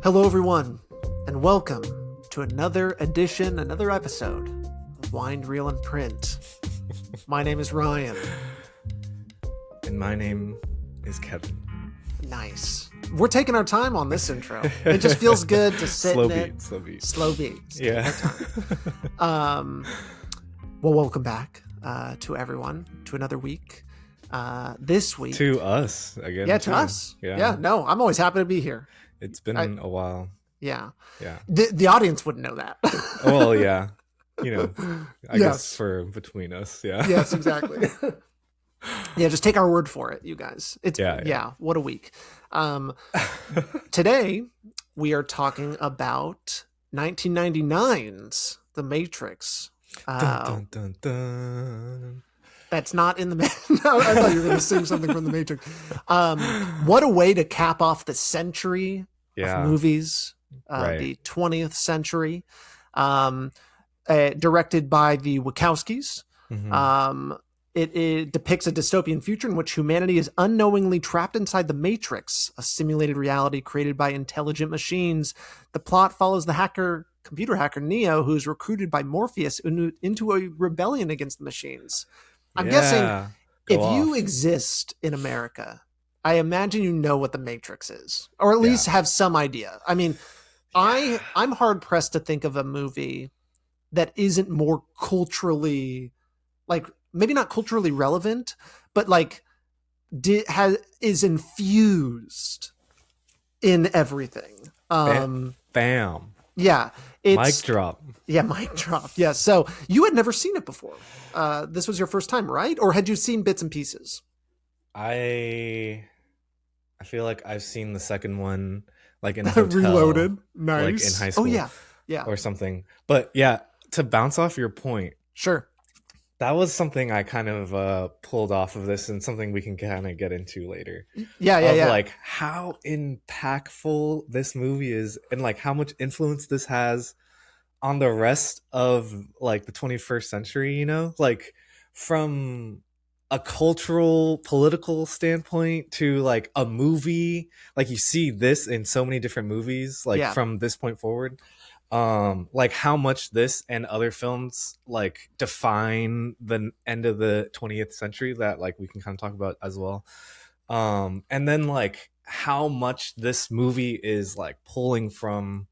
Hello, everyone, and welcome to another episode of Wind, Reel, and Print. My name is Ryan. And my name is Kevin. Nice. We're taking our time on this intro. It just feels good to sit Slow in beat, it. slow beat. Slow beats. Yeah. Well, welcome back to everyone to another week. This week. To us again. Yeah, to us. Yeah, no, I'm always happy to be here. It's been a while. Yeah. Yeah. The audience wouldn't know that. Well, yeah. You know, I guess for between us. Yeah. Yes, exactly. Yeah, just take our word for it, you guys. It's yeah, what a week. Today we are talking about 1999's The Matrix. Dun, dun, dun, dun. That's not in the no, I thought you were going to sing something from The Matrix. What a way to cap off the century of movies, the 20th century. Directed by the Wachowskis. Mm-hmm. It depicts a dystopian future in which humanity is unknowingly trapped inside the Matrix, a simulated reality created by intelligent machines. The plot follows the computer hacker Neo, who is recruited by Morpheus into a rebellion against the machines. I'm guessing if you exist in America, I imagine you know what the Matrix is, or at least have some idea. I mean, I'm hard pressed to think of a movie that isn't more culturally, like, maybe not culturally relevant, but like is infused in everything. Bam. Yeah. Mic drop. Yeah, mic drop. Yeah. So you had never seen it before. This was your first time, right? Or had you seen bits and pieces? I feel like I've seen the second one, like in a hotel, Reloaded. Nice. like in high school. Oh yeah, yeah, or something. But yeah, to bounce off your point, sure. That was something I kind of pulled off of this, and something we can kind of get into later. Yeah. Like how impactful this movie is, and like how much influence this has on the rest of like the 21st century. You know, like from a cultural, political standpoint to like a movie. Like you see this in so many different movies. Like from this point forward. Like how much this and other films like define the end of the 20th century that like we can kind of talk about as well. And then like how much this movie is like pulling from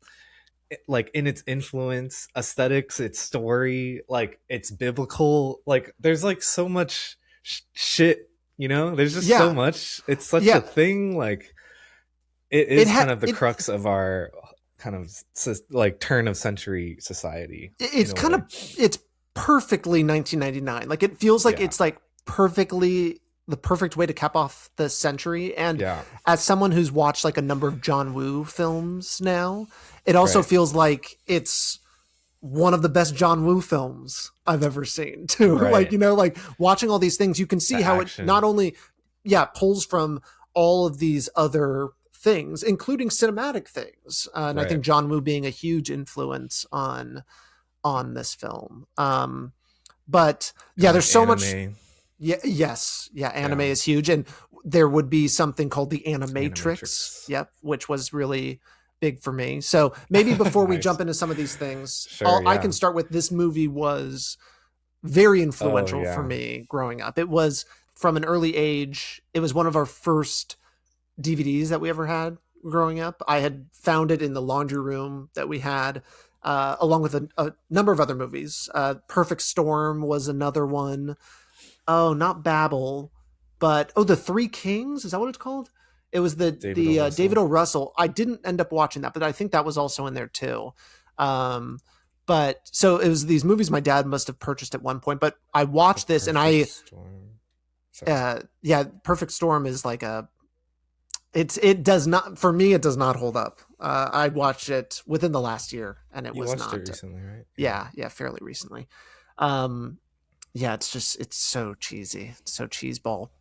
like in its influence, aesthetics, its story, like it's biblical. Like there's like so much shit, you know, there's just so much. It's such a thing. Like it is kind of the crux of our kind of like turn of century society. It's kind of, it's perfectly 1999. Like it feels like it's like perfectly the perfect way to cap off the century. And as someone who's watched like a number of John Woo films now, it also feels like it's one of the best John Woo films I've ever seen too. Like, you know, like watching all these things, you can see how it not only pulls from all of these other things, including cinematic things, and I think John Woo being a huge influence on this film. But there's so much. Anime is huge, and there would be something called the Animatrix. Yep, which was really big for me. So maybe before we jump into some of these things, I can start with this movie was very influential for me growing up. It was from an early age. It was one of our first DVDs that we ever had growing up. I had found it in the laundry room that we had, along with a number of other movies. Perfect Storm was another one. Oh, not Babel, but The Three Kings. Is that what it's called? It was the David O. Russell. I didn't end up watching that, but I think that was also in there too. But so it was these movies my dad must have purchased at one point, but I watched this and Perfect Storm is like it does not hold up. I watched it within the last year and it was not. You watched it recently, right? Yeah, fairly recently. It's so cheesy. It's so cheeseball.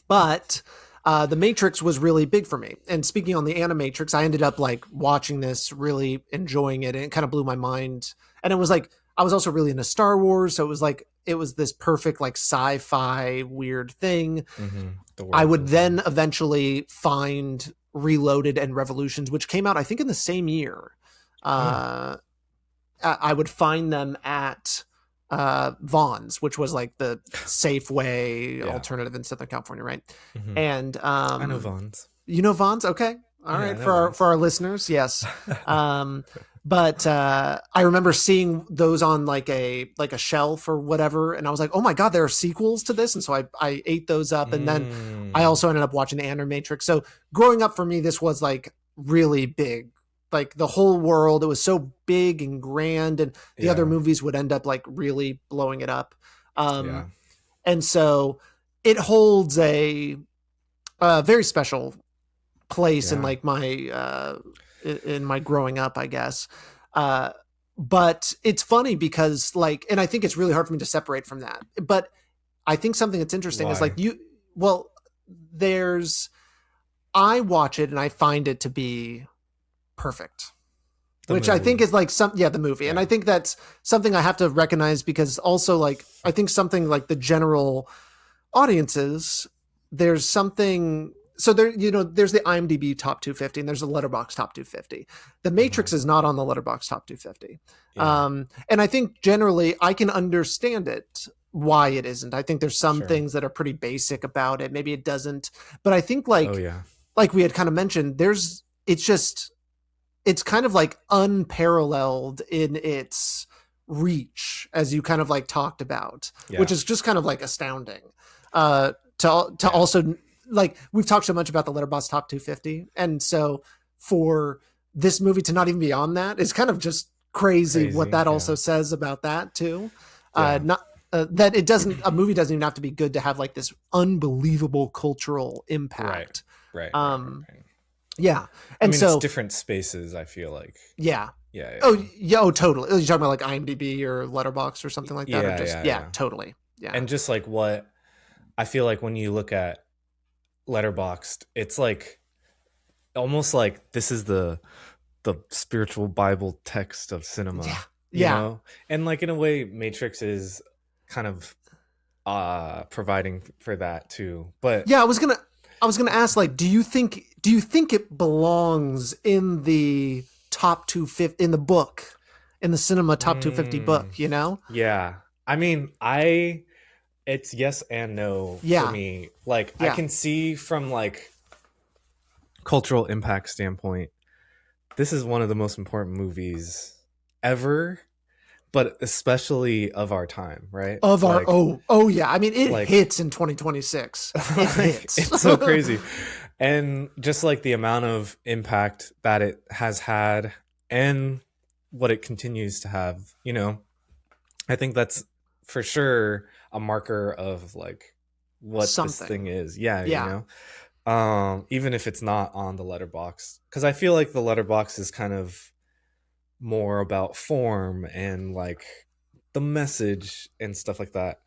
But The Matrix was really big for me. And speaking on the Animatrix, I ended up like watching this, really enjoying it, and it kind of blew my mind. And it was like I was also really into Star Wars, so it was this perfect like sci-fi weird thing. I would then eventually find Reloaded and Revolutions, which came out I think in the same year. I would find them at Vaughn's, which was like the Safeway alternative in Southern California, right? Mm-hmm. And I know Vaughn's. You know Vaughn's? Okay. All right. For our listeners, yes. But I remember seeing those on like a shelf or whatever, and I was like, oh my god, there are sequels to this, and so I ate those up, and then I also ended up watching the Animatrix. So growing up for me, this was like really big. Like the whole world, it was so big and grand, and the other movies would end up like really blowing it up. And so it holds a very special place in like my in my growing up, I guess. But it's funny because like, and I think it's really hard for me to separate from that. But I think something that's interesting is like I watch it and I find it to be perfect. Which I think is like the movie. And I think that's something I have to recognize, because also like, I think something like the general audiences, there's something, so there, there's the IMDb top 250 and there's the Letterboxd top 250. The Matrix is not on the Letterboxd top 250. And I think generally I can understand it, why it isn't. I think there's some things that are pretty basic about it. Maybe it doesn't, but I think like we had kind of mentioned, it's kind of like unparalleled in its reach, as you kind of like talked about, which is just kind of like astounding. To also, like, we've talked so much about the Letterboxd top 250, and so for this movie to not even be on that is kind of just crazy what that also says about that too. Not that it doesn't, a movie doesn't even have to be good to have like this unbelievable cultural impact. Right. Yeah. And I mean, so it's different spaces, I feel like. Yeah. Oh, totally. You're talking about like IMDb or Letterboxd or something like that? Totally. Yeah. And just like what I feel like when you look at Letterboxd, it's like almost like this is the spiritual Bible text of cinema. You know? And like in a way, Matrix is kind of providing for that too. But yeah, I was gonna ask, like, do you think it belongs in the top 250 in the book, in the cinema top 250 book? Yeah, I mean, it's yes and no for me. Like, I can see from like cultural impact standpoint, this is one of the most important movies ever, but especially of our time, right? Of our yeah. I mean, it hits in 2026. It hits. It's so crazy. And just like the amount of impact that it has had and what it continues to have, I think that's for sure a marker of like what this thing is. Even if it's not on the Letterboxd, because I feel like the Letterboxd is kind of more about form and like the message and stuff like that,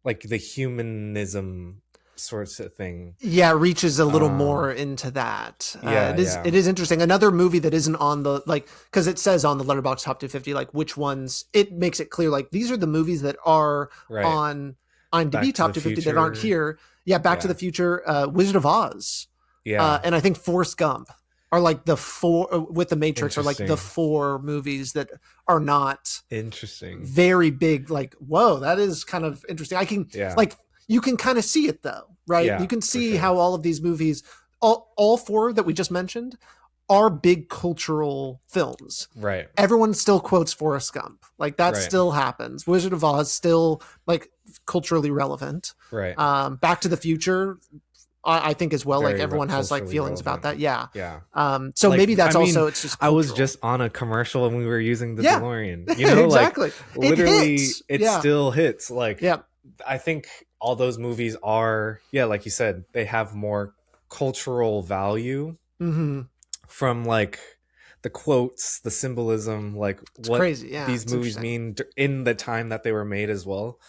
like the humanism sorts of thing. Reaches a little more into that. It is interesting. Another movie that isn't on the, like, because it says on the Letterboxd top 250 like which ones, it makes it clear like these are the movies that are on IMDb top 250 that aren't here. Back to the Future, Wizard of Oz, and I think Forrest Gump are like the four, with the Matrix, are like the four movies that are not very big. Like, whoa, that is kind of interesting. I can like, you can kind of see it though, right? You can see how all of these movies, all four that we just mentioned, are big cultural films. Right. Everyone still quotes Forrest Gump. Like that still happens. Wizard of Oz still like culturally relevant. Right. Back to the Future, I think as well. Very like everyone has like feelings relevant. About that. So like, it's just cultural. I was just on a commercial and we were using the DeLorean. Exactly. Like, literally it still hits. Like I think all those movies are, like you said, they have more cultural value from like the quotes, the symbolism, like it's what crazy. These movies mean in the time that they were made as well.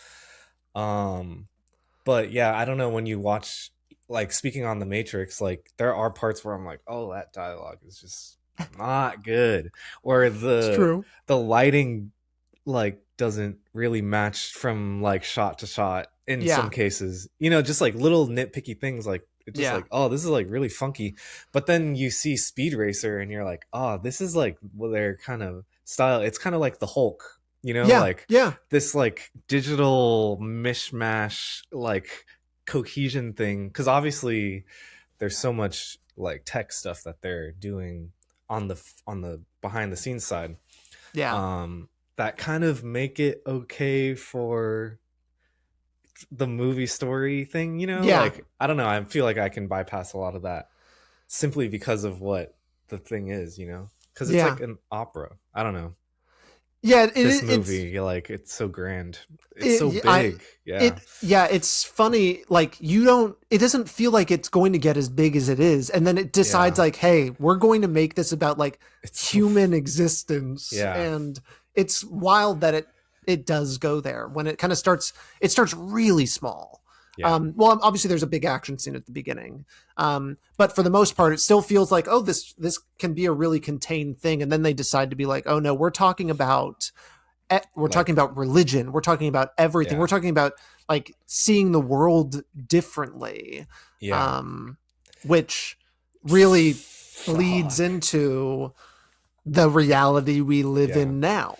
But I don't know, when you watch, like, speaking on the Matrix, like there are parts where I'm like, oh, that dialogue is just not good, or the lighting like doesn't really match from like shot to shot in some cases, just like little nitpicky things. Like it's just Yeah. like, oh, this is like really funky. But then you see Speed Racer and you're like, oh, this is like, well, their kind of style. It's kind of like the Hulk, you know, Yeah. like Yeah. this like digital mishmash, like cohesion thing. Because obviously there's so much like tech stuff that they're doing on the behind the scenes side, Yeah. that kind of make it okay for the movie story thing, you know? Yeah. Like, I don't know, I feel like I can bypass a lot of that simply because of what the thing is, you know? Because it's Yeah. like an opera. I don't know. Yeah. This It's movie, like, it's so grand. It's so it, I big. Yeah. yeah, it's funny, like it doesn't feel like it's going to get as big as it is, and then it decides Yeah. like, hey, we're going to make this about like It's so human existence. yeah. And it's wild that it does go there when it kind of starts. It starts really small. Yeah. Well, obviously there's a big action scene at the beginning, but for the most part it still feels like, oh, this can be a really contained thing, and then they decide to be like, oh no, we're Like, talking about religion, we're talking about everything, yeah. we're talking about like seeing the world differently, Yeah. which really bleeds Fuck. into the reality we live Yeah. in now.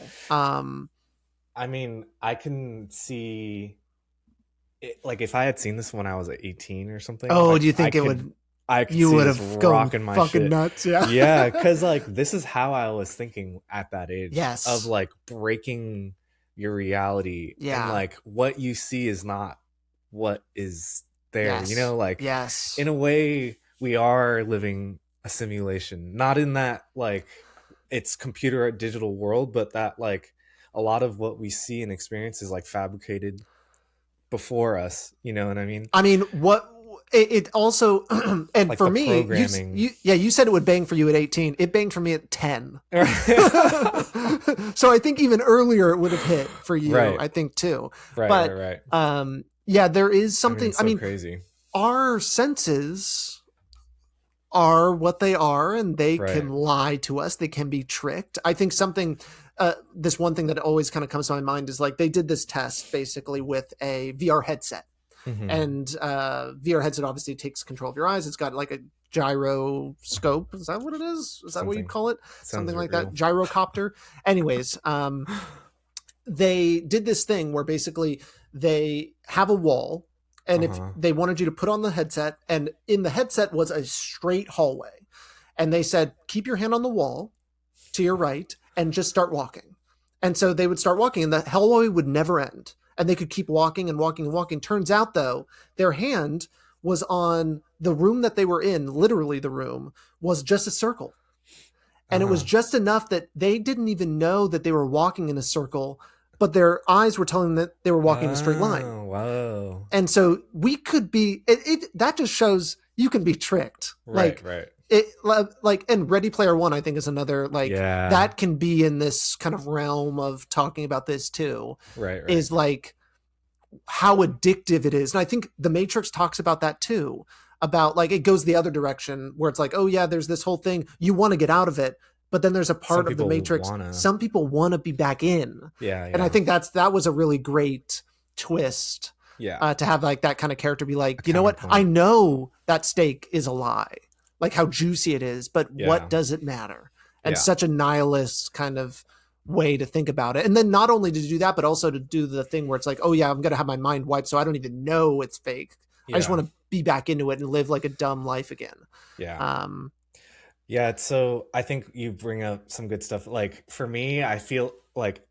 I mean, I can see it, like if I had seen this when I was 18 or something, Oh, like do you think I could you see would this have gone rocking my fucking shit. nuts? Yeah. Yeah, cuz like this is how I was thinking at that age, of Yes. like breaking your reality, and Yeah. like what you see is not what is there, you Yes. know, like Yes. in a way we are living a simulation, not in that like it's computer digital world, but that like a lot of what we see and experience is like fabricated before us, you know what I mean? I mean, what it also, and Like for the me, programming. you said it would bang for you at 18. It banged for me at 10. Right. So I think even earlier it would have hit for you, Right. I think too. Right, But right. yeah, there is I mean, something. it's I so mean, crazy. our senses are what they are, and they can Right. lie to us. They can be tricked. I think something, this one thing that always kind of comes to my mind is like they did this test basically with a VR headset. Mm-hmm. And VR headset obviously takes control of your eyes. It's got like a gyroscope. Is that what it is? Is that what you Something. call it? Sounds Something like real. that. Gyrocopter. Anyways, they did this thing where basically they have a wall, and if Uh-huh. they wanted you to put on the headset, and in the headset was a straight hallway, and they said, keep your hand on the wall to your right and just start walking. And so they would start walking, and the hallway would never end. And they could keep walking and walking and walking. Turns out, though, their hand was on the room that they were in, literally the room, was just a circle. And it was Uh-huh. just enough that they didn't even know that they were walking in a circle, but their eyes were telling them that they were walking in a straight line. Oh, whoa. And so we could be, that just shows you can be tricked. Right, right. It like, and Ready Player One, I think, is another like Yeah. that can be in this kind of realm of talking about this too. Right, right. Is like how addictive it is, and I think The Matrix talks about that too. About like it goes the other direction where it's like, oh yeah, there's this whole thing you want to get out of it, but then there's a part of the Matrix some people want to be back in. Yeah, and I think that was a really great twist. Yeah. To have like that kind of character be like, you know what, I know that steak is a lie, like how juicy it is, but what does it matter? And such a nihilist kind of way to think about it. And then not only to do that, but also to do the thing where it's like, oh yeah, I'm going to have my mind wiped, so I don't even know it's fake. I just want to be back into it and live like a dumb life again. Yeah. Yeah. So I think you bring up some good stuff. Like for me, I feel like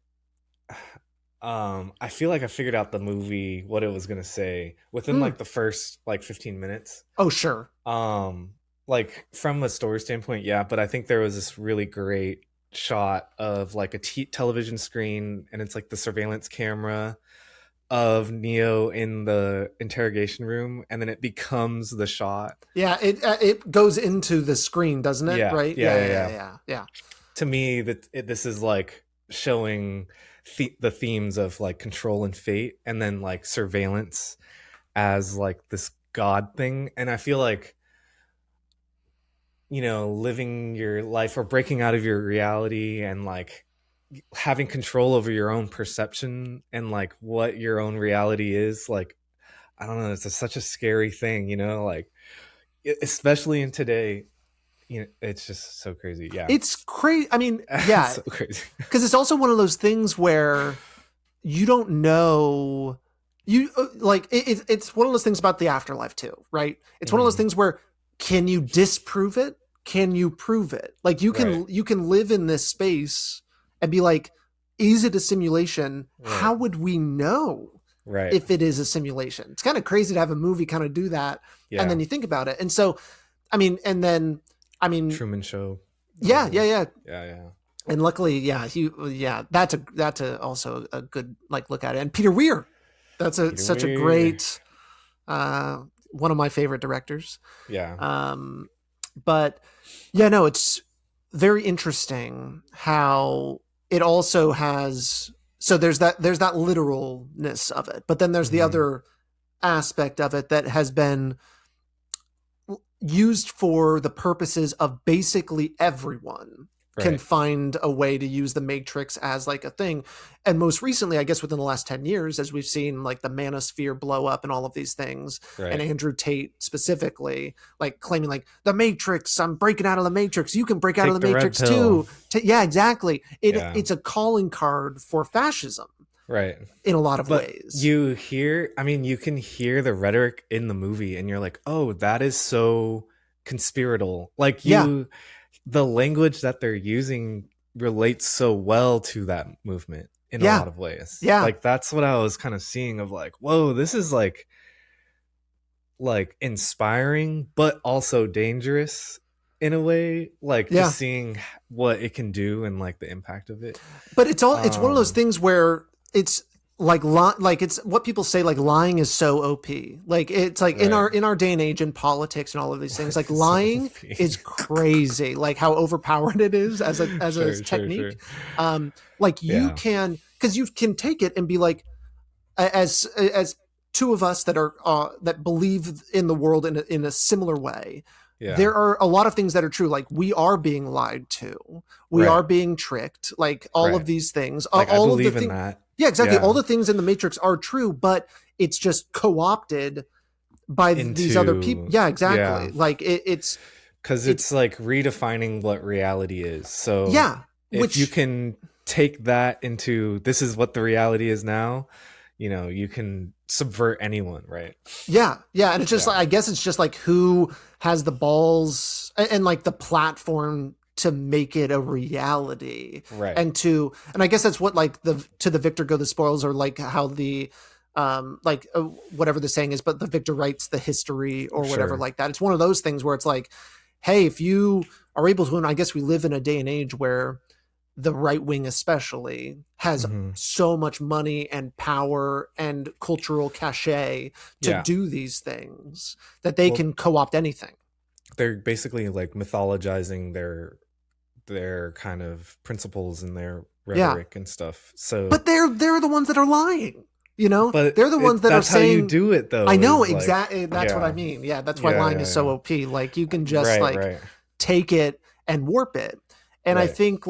I figured out the movie, what it was gonna say within like the first like 15 minutes. Oh sure. Like from a story standpoint, yeah, but I think there was this really great shot of like a television screen, and it's like the surveillance camera of Neo in the interrogation room, and then it becomes the shot. Yeah, it goes into the screen, doesn't it? Yeah, right? Yeah. To me, this is like showing the themes of like control and fate, and then like surveillance as like this god thing. And I feel like, you know, living your life or breaking out of your reality and like having control over your own perception and like what your own reality is, like, I don't know, it's such a scary thing, you know, like especially in today, it's just so crazy. Yeah. It's crazy. I mean, It's yeah, so crazy. because it's also one of those things where you don't know. It's one of those things about the afterlife too, right? It's one of those things where, can you disprove it? Can you prove it? Like you can live in this space and be like, is it a simulation? How would we know if it is a simulation? It's kind of crazy to have a movie kind of do that. And then you think about it. And so, Truman Show. Yeah. And luckily, that's also a good look at it. And Peter Weir, that's such a great, one of my favorite directors. Yeah. But yeah, no, it's very interesting how it also has. So there's that literalness of it, but then there's the other aspect of it that has been used for the purposes of basically everyone can find a way to use the Matrix as a thing. And most recently, I guess within the last 10 years, as we've seen the manosphere blow up and all of these things, and Andrew Tate specifically claiming the Matrix, I'm breaking out of the Matrix, you can break out of the Matrix too. Yeah, exactly. It's a calling card for fascism. Right. In a lot of ways. You can hear the rhetoric in the movie and you're like, oh, that is so conspiratorial. The language that they're using relates so well to that movement in a lot of ways. Yeah. That's what I was kind of seeing of whoa, this is inspiring, but also dangerous in a way, just seeing what it can do and the impact of it. But it's one of those things where it's it's what people say, lying is so OP. It's in our day and age in politics and all of these things, lying is crazy, how overpowered it is as a technique. You can, because you can take it and be as two of us that are that believe in the world in a similar way. Yeah. There are a lot of things that are true. We are being lied to. We are being tricked. All of these things. All I believe of the in that. Yeah, exactly. Yeah. All the things in the Matrix are true, but it's just co-opted by these other people. Yeah, exactly. Yeah. It's because it's redefining what reality is. So yeah, if you can take that into, this is what the reality is now, you can subvert anyone, right? Yeah, and it's just I guess it's just who has the balls and the platform to make it a reality, right? And I guess that's what to the victor go the spoils, or how the whatever the saying is, but the victor writes the history or whatever like that. It's one of those things where it's hey, if you are able to, and I guess we live in a day and age where the right wing especially has so much money and power and cultural cachet to do these things that they can co-opt anything. They're basically mythologizing their kind of principles and their rhetoric and stuff. So, but they're the ones that are lying. But they're the ones that are saying, how you do it though. I know exactly. That's what I mean. Yeah, that's why lying is so OP. You can just take it and warp it. And I think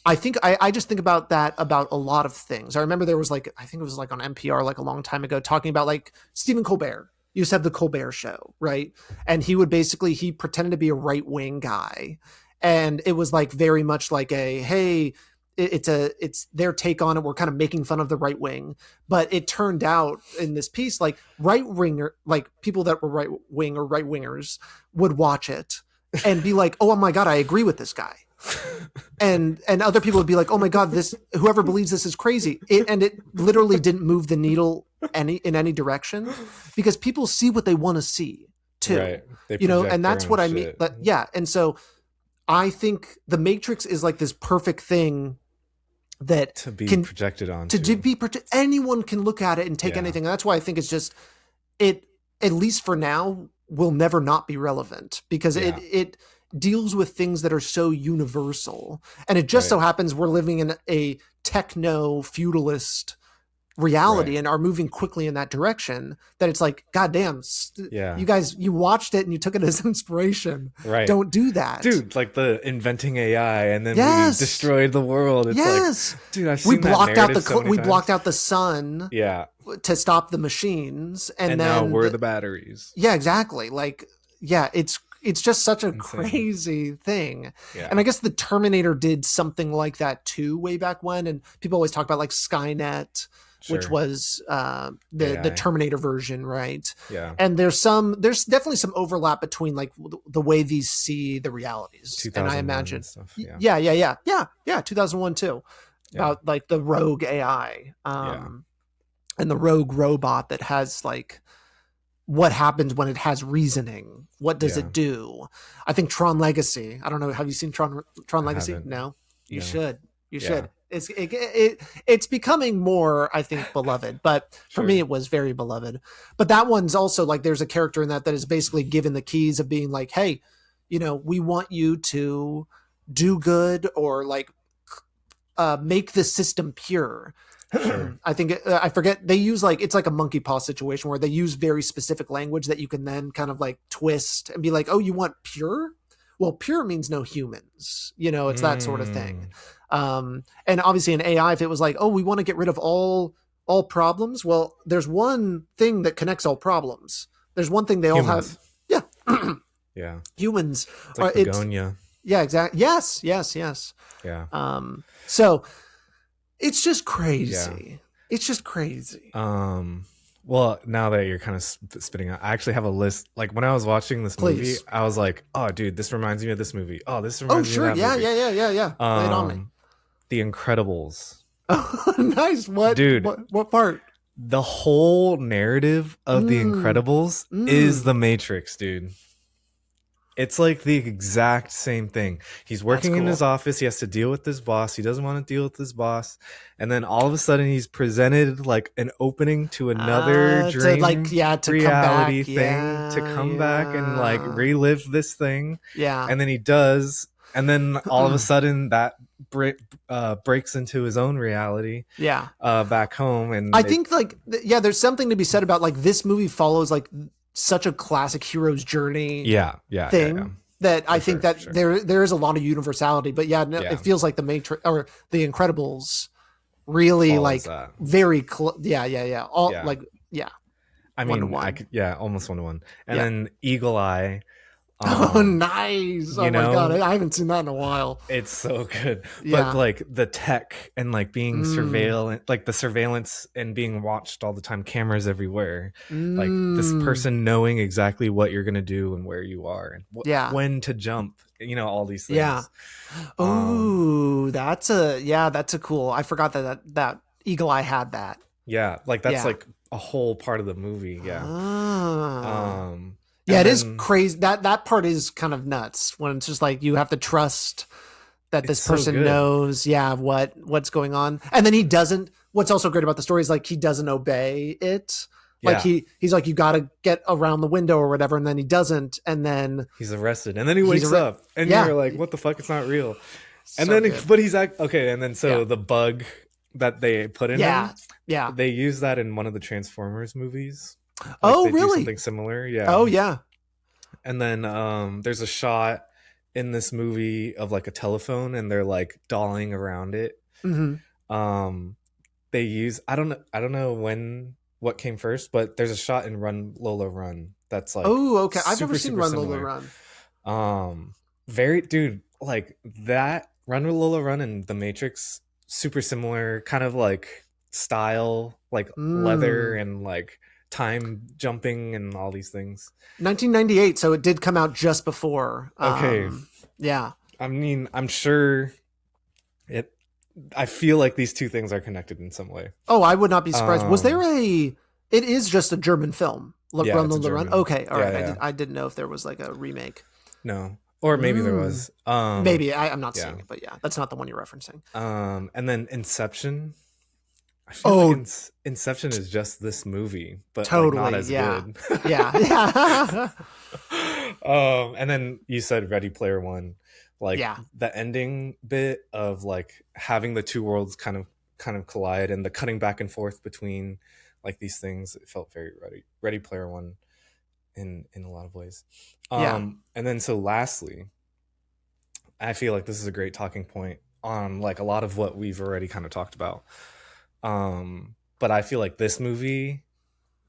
I just think about that about a lot of things. I remember there was I think it was on NPR a long time ago, talking about Stephen Colbert used to have the Colbert Show, right? And he would he pretended to be a right wing guy, and it was very much hey, it's their take on it. We're kind of making fun of the right wing, but it turned out in this piece right winger, people that were right wing or right wingers would watch it and be oh my God, I agree with this guy. and other people would be oh my God, whoever believes this is crazy. It literally didn't move the needle in any direction, because people see what they want to see too, right. And that's what I mean. And so I think the Matrix is this perfect thing that to be projected on, anyone can look at it and take anything. And that's why I think it's just at least for now, will never not be relevant, because it deals with things that are so universal. And it just so happens we're living in a techno feudalist reality and are moving quickly in that direction, that it's God damn, you guys, you watched it and you took it as inspiration. Right. Don't do that. Dude, the inventing AI and then we destroyed the world. It's dude, I've seen we blocked out blocked out the sun. Yeah. To stop the machines. And then now we're the batteries. Yeah, exactly. yeah, it's just such a Insane. crazy thing. Yeah. And I guess the Terminator did something like that too way back when. And people always talk about like Skynet, which Sure. was the AI. Terminator version, right? Yeah. And there's definitely some overlap between like the way these see the realities. And I 2001 imagine, and stuff. yeah, 2001 too, Yeah. about like the rogue AI, Yeah. and the rogue robot that has like what happens when it has reasoning. What does Yeah. it do? I think Tron Legacy. I don't know. Have you seen Tron I Legacy? haven't. No, you No. should. You Yeah. should. It's becoming more, I think, beloved. But for Sure. me, it was very beloved. But that one's also like there's a character in that is basically given the keys of being like, hey, we want you to do good or like make the system pure. Sure. I think I forget, they use like it's like a monkey paw situation where they use very specific language that you can then kind of like twist and be like, oh, you want pure? Well, pure means no humans. It's that sort of thing. And obviously in AI, if it was like, oh, we want to get rid of all problems, well, there's one thing that connects all problems. There's one thing they all have. Yeah. Yeah. Humans. It's like begonia. Yeah, exactly. Yes. Yeah. So it's just crazy. Yeah. It's just crazy. Well, now that you're kind of spitting out, I actually have a list. Like when I was watching this movie, I was like, "Oh, dude, this reminds me of this movie. Oh, this reminds me of that movie." Yeah. Lay it on me. The Incredibles. Oh, nice. What, dude? What part? The whole narrative of The Incredibles is The Matrix, dude. It's like the exact same thing. He's working in his office. He has to deal with this boss. He doesn't want to deal with this boss. And then all of a sudden he's presented like an opening to another dream reality thing to come back and like relive this thing. Yeah. And then he does. And then all of a sudden that breaks into his own reality. Yeah. Back home. And I think like, there's something to be said about like this movie follows like such a classic hero's journey thing that I think that there is a lot of universality, but it feels like the Matrix or the Incredibles really follows like very all like I mean almost 1-to-1 and then Eagle Eye. Oh, nice. Oh my God. I haven't seen that in a while. It's so good. But like the tech and like being surveillance, like the surveillance and being watched all the time, cameras everywhere, like this person knowing exactly what you're going to do and where you are and when to jump, all these things. Yeah. Oh, that's a cool. I forgot that Eagle Eye had that. Yeah. Like that's like a whole part of the movie. Yeah. Yeah, it is crazy. That part is kind of nuts when it's just like you have to trust that this person knows, what's going on. And then he doesn't. What's also great about the story is like he doesn't obey it. Like he's like, you got to get around the window or whatever, and then he doesn't, and then he's arrested, and then he wakes up, and you're like, what the fuck? It's not real. And so then, but he's like, okay, and then the bug that they put in him, they use that in one of the Transformers movies. Like really? Something similar, yeah. Oh yeah. And then there's a shot in this movie of like a telephone, and they're like dolling around it. Mm-hmm. They use I don't know what came first, but there's a shot in Run Lola Run that's like okay. I've never seen Run Lola Run. Very dude, like that Run Lola Run and The Matrix, super similar kind of like style, like leather and like time jumping and all these things. 1998, so it did come out just before. Okay. Yeah. I mean, I'm sure I feel like these two things are connected in some way. Oh, I would not be surprised. Was there it is just a German film. Run Lola Run. Okay. All right. Yeah. I didn't know if there was like a remake. No. Or maybe there was. Maybe. I'm not seeing it, but that's not the one you're referencing. And then Inception. I feel like Inception is just this movie, but totally like not as good. Yeah. And then you said Ready Player One, like the ending bit of like having the two worlds kind of collide and the cutting back and forth between like these things. It felt very Ready Player One in a lot of ways. And then so lastly, I feel like this is a great talking point on like a lot of what we've already kind of talked about. But I feel like this movie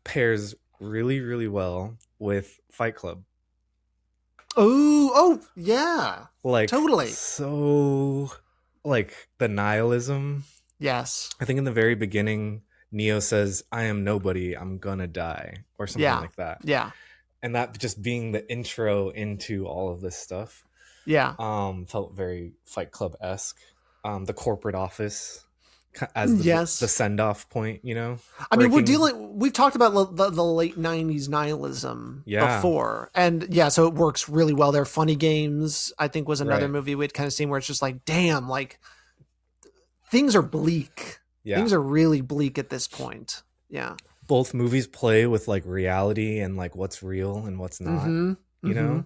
pairs really, really well with Fight Club. Oh, yeah. Like, Totally. so, like, the nihilism. Yes. I think in the very beginning, Neo says, "I am nobody, I'm gonna die," or something Yeah. like that. Yeah. And that just being the intro into all of this stuff, Yeah. felt very Fight Club-esque. The corporate office as the Yes. send-off point, I mean, breaking. we've talked about the late 90s nihilism Yeah, before. And yeah, so it works really well there. Funny Games, I think, was another right. movie we'd kind of seen where it's just like, damn, like things are bleak. Yeah. Things are really bleak at this point. Yeah. Both movies play with like reality and like what's real and what's not, Mm-hmm. you Mm-hmm. know?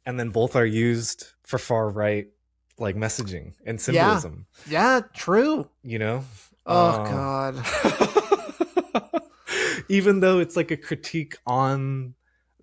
And then both are used for far right like messaging and Yeah. symbolism, Yeah, true. you know? Oh God. Even though it's like a critique on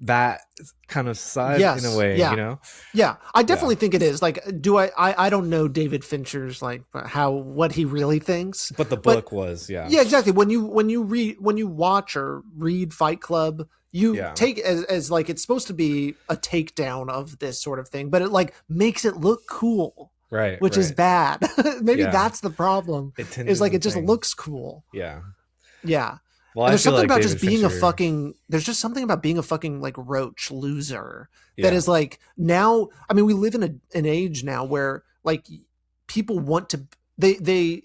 that kind of side in a Yes. way, Yeah. Yeah. I Yeah. definitely think it is. Like, I don't know David Fincher's like what he really thinks. But the But book was, yeah. yeah, exactly. When you watch or read Fight Club, you Yeah. take as like it's supposed to be a takedown of this sort of thing, but it like makes it look cool. Right. Which is bad. Maybe Yeah. that's the problem. Is like it just looks cool. Yeah. Yeah. Well, And I there's feel something like about David just being Fincher, there's just something about being a fucking like roach loser that yeah. is like now, I mean, we live in an age now where like people want to, they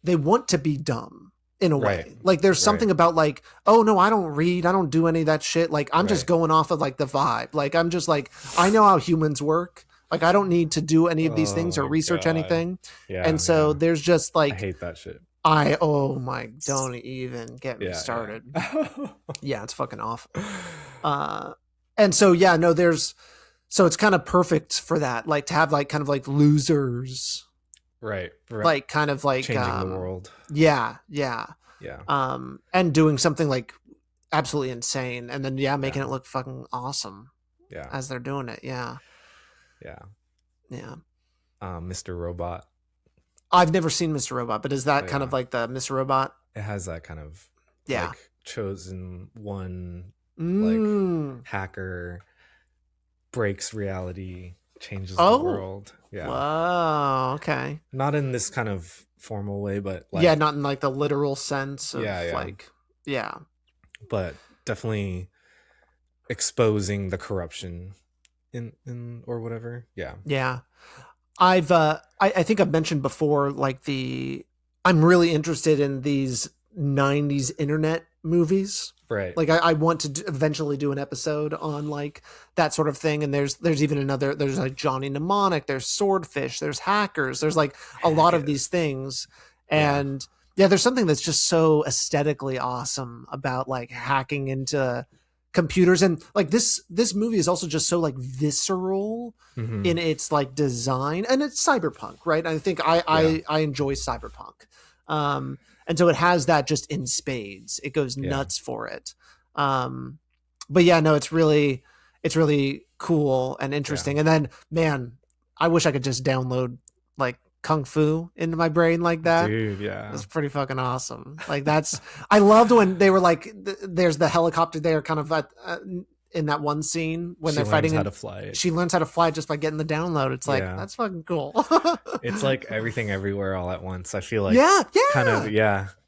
want to be dumb in a way. Right. Like there's Right. something about like, oh no, I don't read, I don't do any of that shit. Like I'm just Right. going off of like the vibe. Like I'm just like, I know how humans work. Like I don't need to do any of these things Oh or my research God. anything. Yeah. And so yeah. there's just I like, hate that shit. oh my, don't even get me Yeah. started. Yeah. Yeah, it's fucking awful. And so yeah, no, so it's kind of perfect for that, like to have like kind of like losers, right. like kind of like changing the world. Yeah. Yeah. And doing something like absolutely insane, and then making it look fucking awesome. Yeah. As they're doing it. Yeah. Yeah. Yeah. Mr. Robot. I've never seen Mr. Robot, but is that kind of like the Mr. Robot? It has that kind of Yeah. like chosen one Mm. like hacker breaks reality, changes Oh. the world. Yeah. Wow. Okay. Not in this kind of formal way, but like Yeah, not in like the literal sense of Yeah. like yeah. but definitely exposing the corruption in or whatever. Yeah. Yeah. I've I think I've mentioned before like I'm really interested in these 90s internet movies. Right. Like I want to eventually do an episode on like that sort of thing. And there's even there's like Johnny Mnemonic, there's Swordfish, there's Hackers, there's like a lot of these things. And yeah, there's something that's just so aesthetically awesome about like hacking into computers. And like this movie is also just so like visceral in its like design, and it's cyberpunk, right? I think I enjoy cyberpunk. And so it has that just in spades. It goes nuts for it. But yeah, no, it's really cool and interesting. And then, man, I wish I could just download like Kung Fu into my brain like that. Dude, yeah. It's pretty fucking awesome. Like I loved when they were like, there's the helicopter there kind of in that one scene when they're fighting. How to fly it. She learns how to fly just by getting the download. It's like, that's fucking cool. It's like everything everywhere all at once. I feel like kind of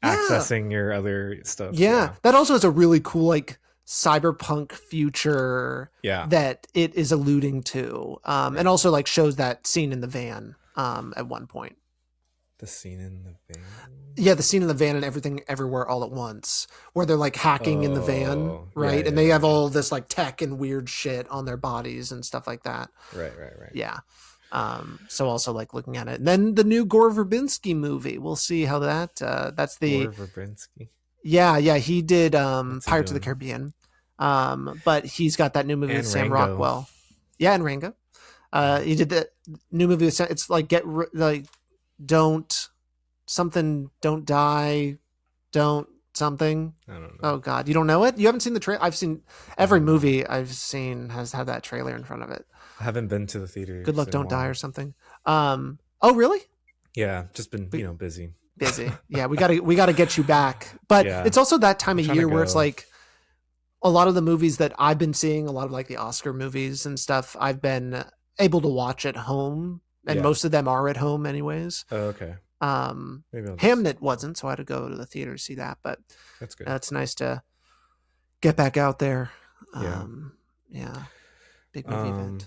accessing your other stuff. Yeah. That also is a really cool like cyberpunk future that it is alluding to. And also like shows that scene in the van at one point. The scene in the van? Yeah, the scene in the van and Everything Everywhere All at Once, where they're like hacking in the van, right? And they have all this like tech and weird shit on their bodies and stuff like that. Right. Yeah. So also like looking at it. And then the new Gore Verbinski movie. We'll see how that's the Gore Verbinski. Yeah, he did Pirates of the Caribbean. But he's got that new movie with Sam Rockwell. Yeah, and Rango. He did the new movie with it's like don't die, don't something. I don't know. Oh God, you don't know it? You haven't seen the trailer? I've seen every movie I've seen has had that trailer in front of it. I haven't been to the theater. Good Luck, Don't Die or something. Oh really? Yeah, just been busy. Yeah, we gotta get you back. But it's also that time of year where it's like a lot of the movies that I've been seeing, a lot of like the Oscar movies and stuff, I've been able to watch at home, and Yeah. most of them are at home anyways. Oh, okay. Maybe I'll just. Hamnet wasn't, so I had to go to the theater to see that, but That's good. it's nice to get back out there. Yeah. Yeah, big movie event.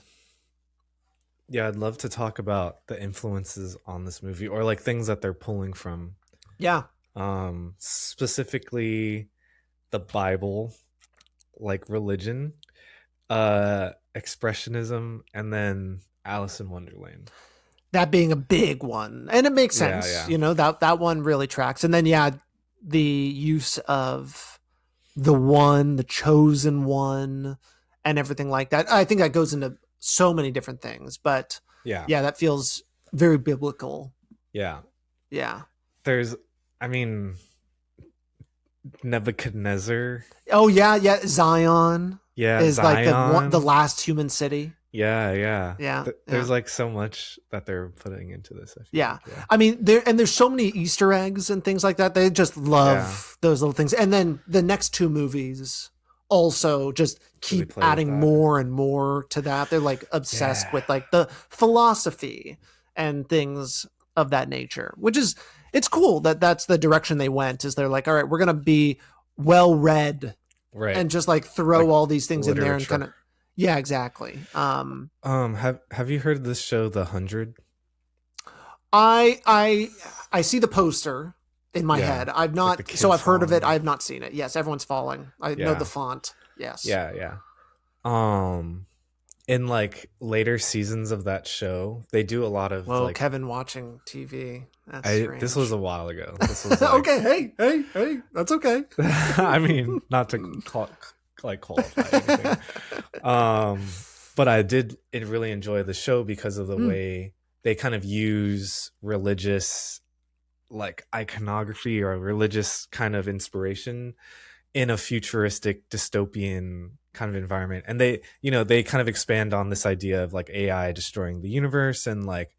Yeah, I'd love to talk about the influences on this movie or like things that they're pulling from. Yeah. Specifically the Bible, like religion, expressionism, and then Alice in Wonderland. That being a big one, and it makes sense. Yeah. You know, that one really tracks. And then the use of the chosen one, and everything like that. I think that goes into so many different things, but yeah, that feels very biblical. Yeah. There's, I mean, Nebuchadnezzar. Oh yeah, Zion. Yeah, is Zion. like the last human city. Yeah. There's yeah. like so much that they're putting into this. Yeah. I mean, there's so many Easter eggs and things like that. They just love those little things. And then the next two movies also just keep adding more and more to that. They're like obsessed with like the philosophy and things of that nature, which is, it's cool that that's the direction they went. Is they're like, all right, we're gonna be well read, right, and just like throw all these things literature in there and kind of. Yeah, exactly. Have you heard of this show, The 100? I see the poster in my head. I've not, like so I've heard of it. I have not seen it. Yes, everyone's falling. I know the font. Yes. Yeah. In like later seasons of that show, they do a lot of like Kevin watching TV. This was a while ago. This was like, okay. Hey, that's okay. I mean, not to qualify anything. But I did really enjoy the show because of the way they kind of use religious like iconography or religious kind of inspiration in a futuristic dystopian kind of environment. And they kind of expand on this idea of like AI destroying the universe and like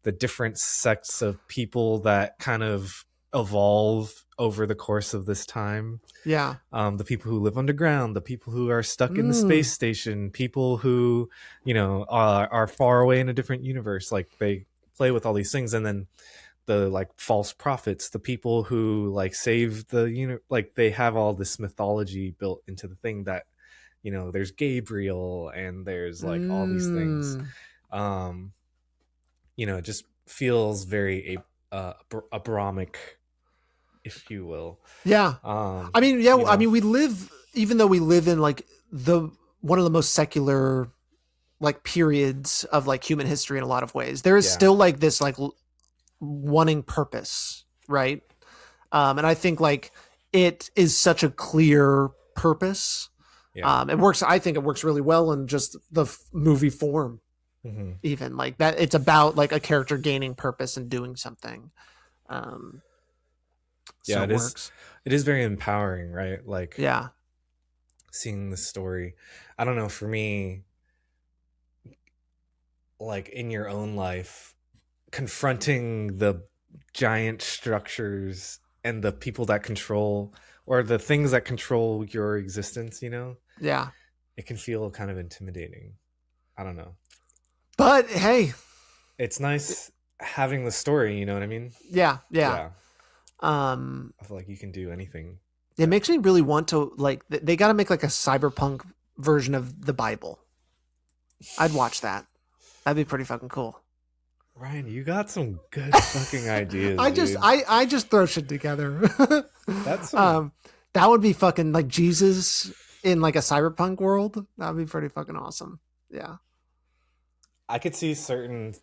the different sects of people that kind of evolve over the course of this time. Yeah. The people who live underground, the people who are stuck in the space station, people who, are far away in a different universe. Like they play with all these things. And then the like false prophets, the people who like save the, like they have all this mythology built into the thing that, there's Gabriel and there's like all these things. It just feels very Abrahamic, if you will. Yeah. I mean, I mean, even though we live in like one of the most secular like periods of like human history in a lot of ways, there is still like this like wanting purpose, right? And I think like it is such a clear purpose. I think it works really well in just the movie form. Even like that, it's about like a character gaining purpose and doing something. It works. It is very empowering, right? Like, seeing the story. I don't know, for me, like in your own life, confronting the giant structures and the people that control, or the things that control your existence, it can feel kind of intimidating. I don't know. But hey, it's nice having the story, you know what I mean? Yeah. I feel like you can do anything. It makes me really want to like. They got to make like a cyberpunk version of the Bible. I'd watch that. That'd be pretty fucking cool. Ryan, you got some good fucking ideas. I just throw shit together. That's that would be fucking like Jesus in like a cyberpunk world. That'd be pretty fucking awesome. Yeah. I could see certain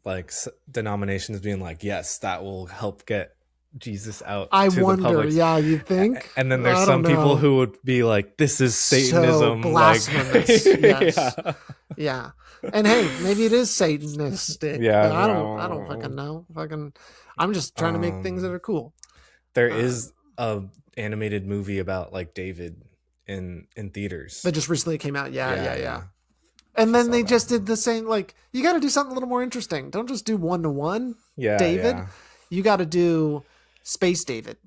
like denominations being like, yes, that will help get Jesus out. I wonder. Yeah, you think? And then there's some people who would be like, this is Satanism. So blasphemous. Like, yes. Yeah. And hey, maybe it is Satanistic. Yeah. I don't fucking know. I'm just trying to make things that are cool. There is a animated movie about like David in theaters that just recently came out. Yeah. And then they just did the same, like, you got to do something a little more interesting. Don't just do 1-to-1 David. Yeah. You got to do Space David.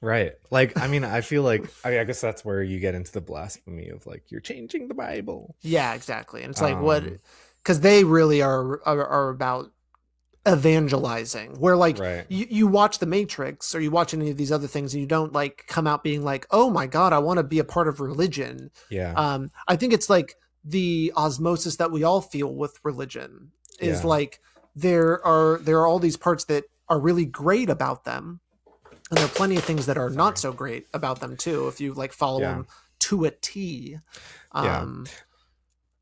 Right. Like, I mean, I feel like I guess that's where you get into the blasphemy of like you're changing the Bible. Yeah, exactly. And it's like what, Um, because they really are about evangelizing, where like right. you watch the Matrix or you watch any of these other things and you don't like come out being like, oh my god, I want to be a part of religion. Yeah. I think it's like the osmosis that we all feel with religion is Yeah. like there are all these parts that are really great about them, and there are plenty of things that are not Sorry. so great about them too if you like follow Yeah. them to a T. Yeah. um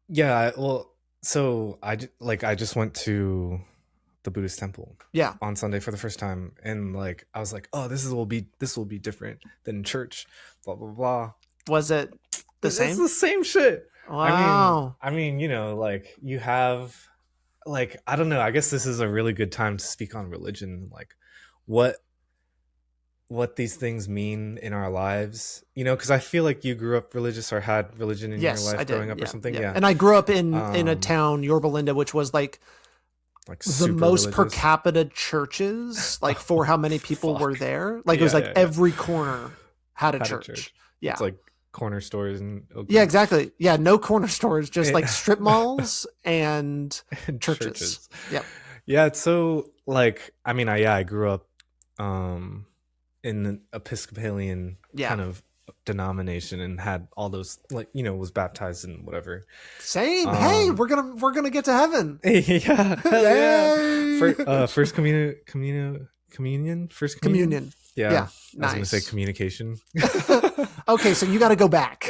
Yeah. Well, so like I just went to the Buddhist temple yeah, on Sunday for the first time, and like I was like, oh, this will be different than church. Blah blah blah. was it the It's same? the same shit. Wow. I mean, like you have, like, I don't know. I guess this is a really good time to speak on religion, like what what these things mean in our lives. Because I feel like you grew up religious or had religion in your Yes, I life did. growing up or Yeah, something. yeah. Yeah. And I grew up in a Um, town, Yorba Linda, which was like the super most per religious. capita churches, like for how many people were Fuck. there. Like it was Yeah, like yeah, yeah. every corner had a Had a church. church. It's Yeah. like corner stores in Yeah, Oakland. exactly. Yeah, no corner stores, just like Eh, strip malls and and churches. churches. Yep. Yeah, it's so like I mean, I grew up um in an Episcopalian Yeah. kind of denomination and had all those like was baptized in whatever. Same. Hey, Um we're gonna get to heaven. yeah, hell yeah. Yay! First communion, first communion. Communion. Yeah, Yeah. I was gonna say Nice. communication. Okay, so you got to go back.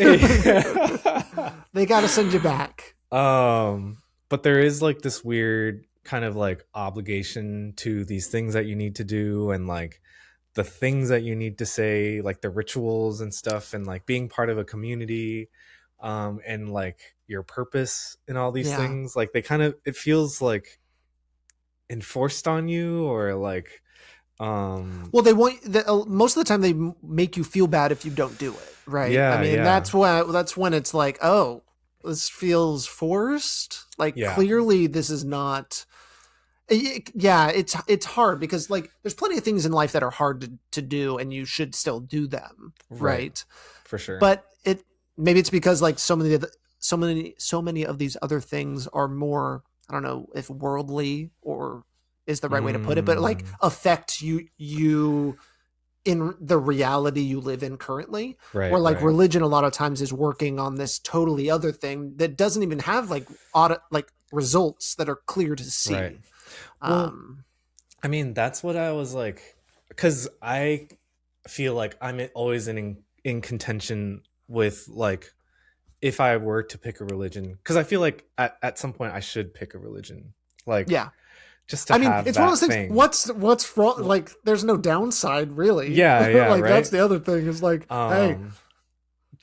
They got to send you back. But there is like this weird kind of like obligation to these things that you need to do, and like the things that you need to say, like the rituals and stuff, and like being part of a community, and like your purpose in all these Yeah. things. Like they kind of, it feels like enforced on you, or like Well, they want most of the time they make you feel bad if you don't do it, right? I yeah, mean, yeah, that's when it's like, oh, this feels forced. Like yeah, clearly, this is not. Yeah, it's hard because like there's plenty of things in life that are hard to do, and you should still do them, right, right? for sure. But maybe it's because like so many of these other things are more, I don't know if worldly or is the right way to put it, but like Mm, affect you in the reality you live in currently, right, where like right, religion a lot of times is working on this totally other thing that doesn't even have like like results that are clear to right. see. Well, um I mean, that's what I was like, because I feel like always in contention with like if I were to pick a religion, because I feel like at some point I should pick a religion, like yeah, just to I mean, have it's one of that those things. thing. What's wrong? Well, Like, there's no downside, really. yeah, yeah, Like, that's right. the other thing. Is like, hey, Um,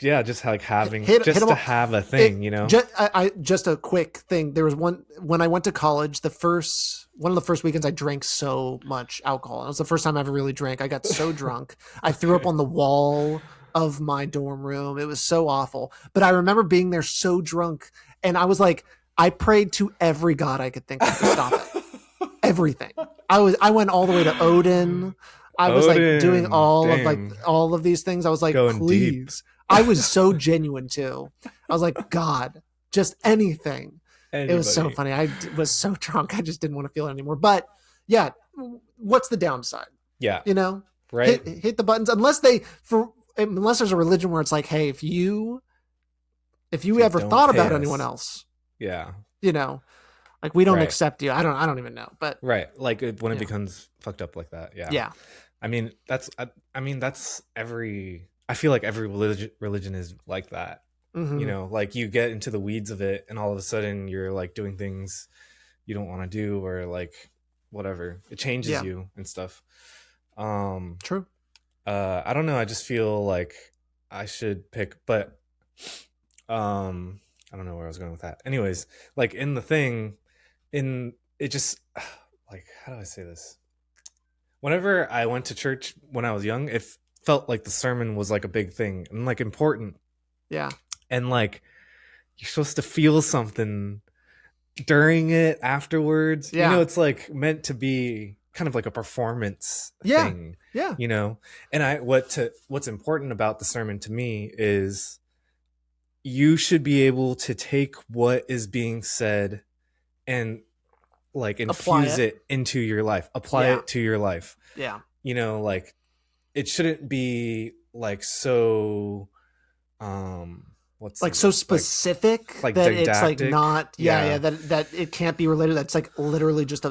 yeah, just like having hit just them to all. have a It thing, you know. just a quick thing. There was one when I went to college. One of the first weekends I drank so much alcohol. It was the first time I ever really drank. I got so drunk. I threw up Okay. on the wall of my dorm room. It was so awful. But I remember being there so drunk, and I was like, I prayed to every god I could think of to stop it. Everything. I went all the way to Odin. I was like doing Odin, damn, all of these things. I was like, going deep. please. I was so genuine too. I was like, God, just anything. It was so Anybody, funny. Was so drunk. I just didn't want to feel it anymore. But yeah, what's the downside? yeah, You know, right. hit the buttons unless there's a religion where it's like, hey, if you If you ever don't thought pay about anyone us, else, yeah, you know, like we don't right, accept you. I don't even know. But right. Like when it yeah. becomes fucked up like that, yeah. Yeah. I mean, I mean, that's every. I feel like every religion is like that. Hmm. Like you get into the weeds of it, and all of a sudden you're like doing things you don't want to do, or like whatever. It changes Yeah. you and stuff. Um, True. I don't know. I just feel like I should pick, but I don't know where I was going with that. Anyways, like in the thing, in it just like how do I say this? Whenever I went to church when I was young, it felt like the sermon was like a big thing and like important, Yeah. and like you're supposed to feel something during it afterwards. Yeah. It's like meant to be kind of like a performance Yeah. thing, Yeah. you know. And what's important about the sermon to me is you should be able to take what is being said and like Apply infuse it. it into your life, apply Yeah. it to your life. Yeah. You know, like it shouldn't be like so what's the Like so word, specific like that it's like didactic. not Yeah, that it can't be related. That's like literally just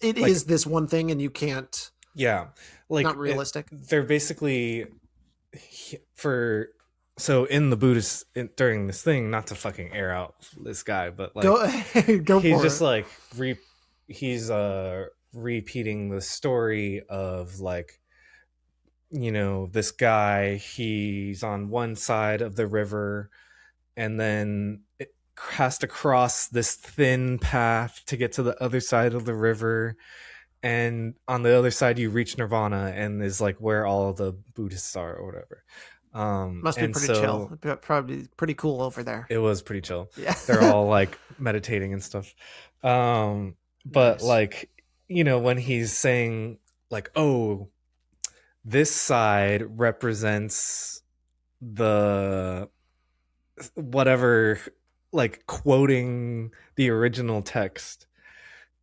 it like is this one thing and you can't, yeah, not like realistic. they're basically for so in the Buddhist during this thing, not to fucking air out this guy, but like Go he's for just it. like he's repeating the story of like, you know, this guy, he's on one side of the river and then it has to cross this thin path to get to the other side of the river, and on the other side you reach nirvana and is like where all the Buddhists are or whatever. Must be And pretty so chill. Probably pretty cool over there. it was pretty chill. Yeah. They're all like meditating and stuff. But Nice. like, you know, when he's saying like, oh, this side represents the whatever, like quoting the original text.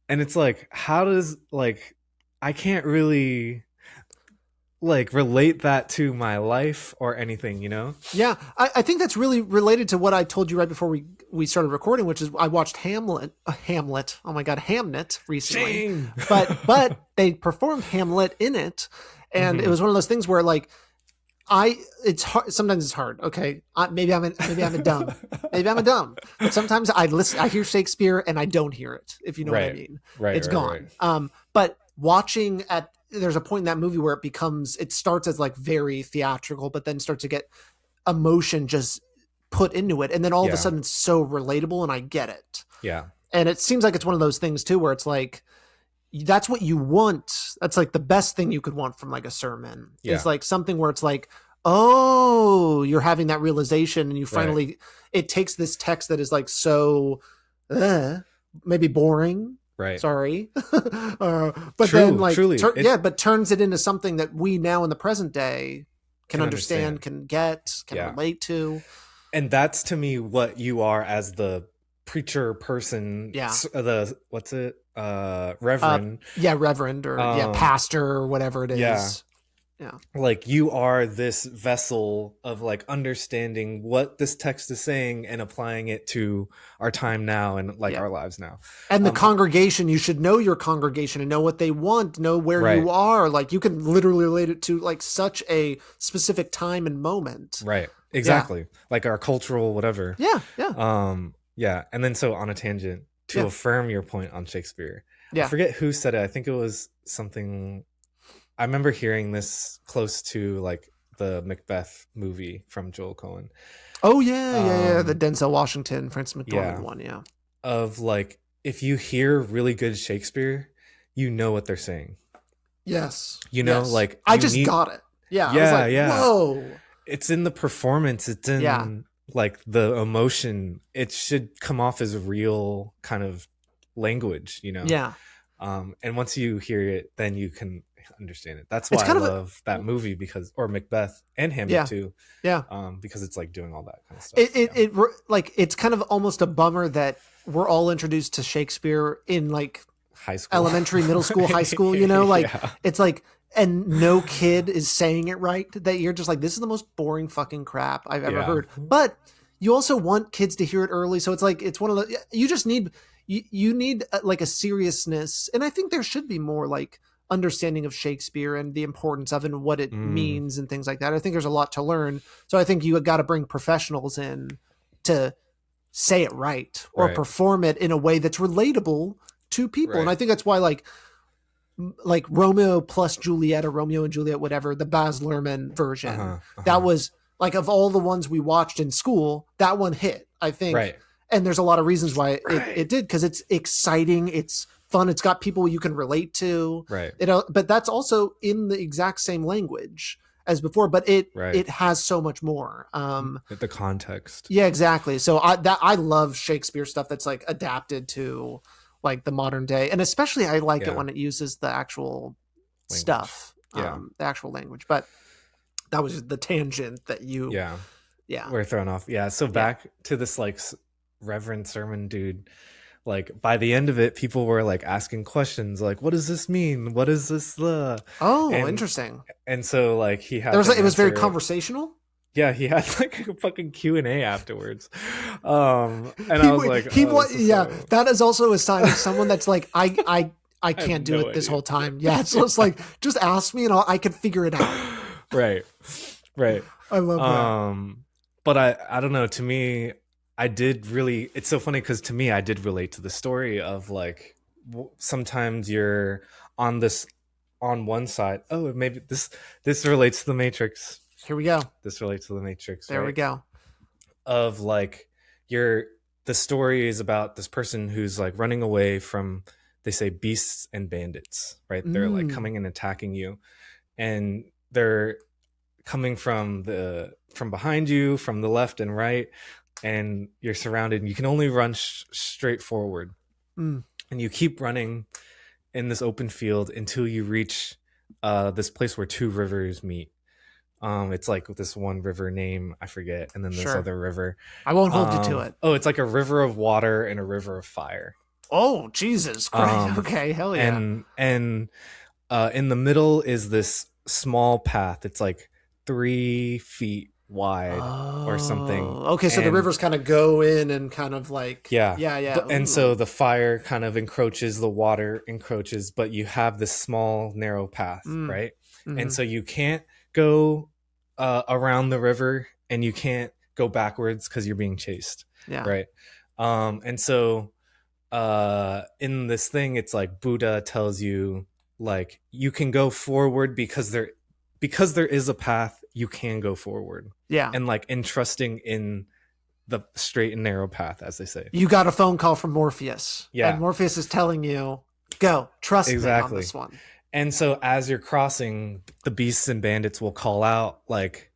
And it's like, how does like I can't really like relate that to my life or anything, you know? Yeah, I think that's really related to what I told you right before we started recording, which is I watched Hamlet. Oh my God, Hamnet recently. Shame. But they performed Hamlet in it, and it was one of those things where like it's hard. Sometimes it's hard. Okay, maybe I'm a dumb. Maybe I'm a dumb. But sometimes I hear Shakespeare and I don't hear it. If you know what I mean. Right. It's gone. Right. But watching there's a point in that movie where it starts as like very theatrical, but then starts to get emotion just put into it. And then all of a sudden it's so relatable and I get it. Yeah. And it seems like it's one of those things too, where it's like, that's what you want. That's like the best thing you could want from like a sermon. It's like something where it's like, oh, you're having that realization and you finally, it takes this text that is like, so maybe boring. Right. Sorry. But then like, but turns it into something that we now in the present day can understand, can relate to. And that's to me what you are as the preacher person. Yeah. What's it? Reverend. Reverend or pastor or whatever it is. Yeah. Like you are this vessel of like understanding what this text is saying and applying it to our time now and like our lives now. And the congregation, you should know your congregation and know what they want, know where you are. Like you can literally relate it to like such a specific time and moment. Right. Exactly. Like our cultural whatever. Yeah. Yeah. Yeah. And then so on a tangent to affirm your point on Shakespeare. Yeah. I forget who said it. I think it was something. I remember hearing this close to like the Macbeth movie from Joel Cohen. Oh yeah. The Denzel Washington, Francis McDormand one. Yeah. Of like, if you hear really good Shakespeare, you know what they're saying. Yes. You know, like I just got it. Yeah. Yeah. I was like, whoa. It's in the performance. It's in like the emotion. It should come off as real kind of language, you know? Yeah. And once you hear it, then you can understand it. That's why I love that movie or Macbeth and Hamlet too. Yeah. Because it's like doing all that kind of stuff. Like it's kind of almost a bummer that we're all introduced to Shakespeare in like high school, elementary, middle school, high school, you know, like it's like, and no kid is saying it right, that you're just like, this is the most boring fucking crap I've ever heard. But you also want kids to hear it early. So it's like, it's one of the, you just need, you need like a seriousness. And I think there should be more like understanding of Shakespeare and the importance of it and what it means and things like that. I think there's a lot to learn. So I think you got to bring professionals in to say it right or perform it in a way that's relatable to people. And I think that's why like Romeo plus Juliet or Romeo and Juliet, whatever, the Baz Luhrmann version, that was like, of all the ones we watched in school, that one hit, I think. And there's a lot of reasons why it did, because it's exciting, it's fun, it's got people you can relate to. But that's also in the exact same language as before, but it has so much more. The context. Yeah, exactly. So I love Shakespeare stuff that's like adapted to like the modern day. And especially I like it when it uses the actual language stuff, the actual language. But that was the tangent that you we're thrown off. So back to this like Reverend Sermon dude. Like by the end of it, people were like asking questions like, what does this mean? What is this? Interesting. And so like he had it was very conversational. Yeah, he had like a fucking Q&A afterwards. And I was like, that is also a sign of someone that's like, I can't do it this whole time. Yeah, so it's like, just ask me and I can figure it out. Right. I love that. But I don't know, to me, it's so funny because to me, I did relate to the story of like, sometimes you're on one side. Oh, maybe this relates to the Matrix. Here we go. This relates to the Matrix. There we go. Of like, the story is about this person who's like running away from, they say, beasts and bandits, right? They're like coming and attacking you, and they're coming from behind you, from the left and right, and you're surrounded, and you can only run straight forward. And you keep running in this open field until you reach this place where two rivers meet. It's like this one river name I forget, and then this other river. I won't hold you to it. Oh, it's like a river of water and a river of fire. Oh, Jesus Christ. Okay, hell yeah. And in the middle is this small path. It's like 3 feet wide or something. Okay, so the rivers kind of go in and kind of like yeah. And so the fire kind of encroaches, the water encroaches, but you have this small narrow path, right? And so you can't go around the river, and you can't go backwards because you're being chased, right? And so in this thing, it's like Buddha tells you like you can go forward because there is a path, you can go forward, and like entrusting in the straight and narrow path, as they say. You got a phone call from Morpheus, and Morpheus is telling you, go, trust me on this one. And so as you're crossing, the beasts and bandits will call out like,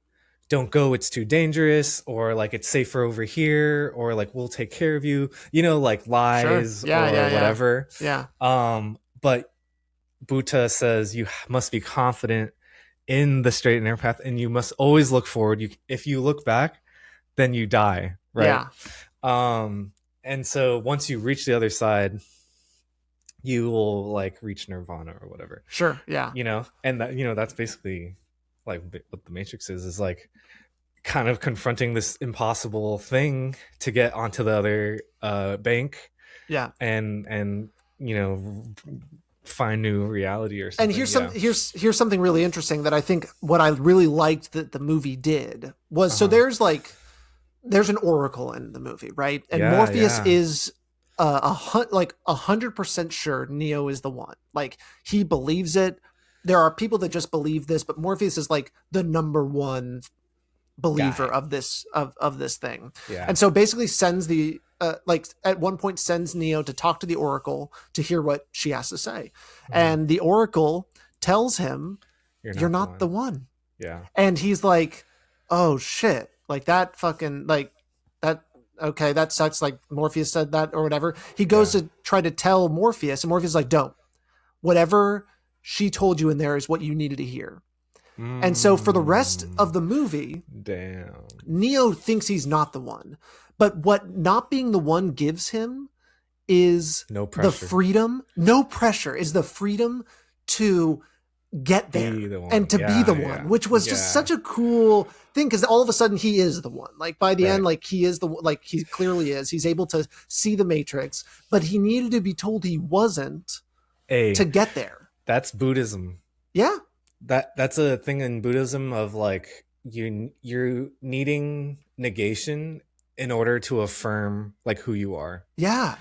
don't go, it's too dangerous, or like it's safer over here, or like we'll take care of you, like lies or whatever. But Buddha says you must be confident in the straight and narrow path, and you must always look forward. If you look back, then you die, right? And so once you reach the other side, you will like reach nirvana or whatever. And that, that's basically like what the Matrix is like kind of confronting this impossible thing to get onto the other bank. And find new reality or something. And here's something really interesting that I think what I really liked that the movie did was so there's an oracle in the movie, right? And Morpheus is 100% sure Neo is the one. Like he believes it. There are people that just believe this, but Morpheus is like the number one believer of this thing. And so basically sends the like at one point sends Neo to talk to the oracle to hear what she has to say. And the oracle tells him, you're not the one. And he's like, oh shit, like that fucking like that. Okay, that sucks. Like Morpheus said that or whatever. He goes to try to tell Morpheus, and Morpheus is like, don't. Whatever she told you in there is what you needed to hear. And so for the rest of the movie, Neo thinks he's not the one. But what not being the one gives him is the freedom. No pressure, is the freedom to get there and to be the one, which was just such a cool thing, because all of a sudden he is the one. Like by the end, like he is he clearly is. He's able to see the Matrix, but he needed to be told he wasn't to get there. That's Buddhism. Yeah. That's a thing in Buddhism of like you're needing negation in order to affirm like who you are. Yeah.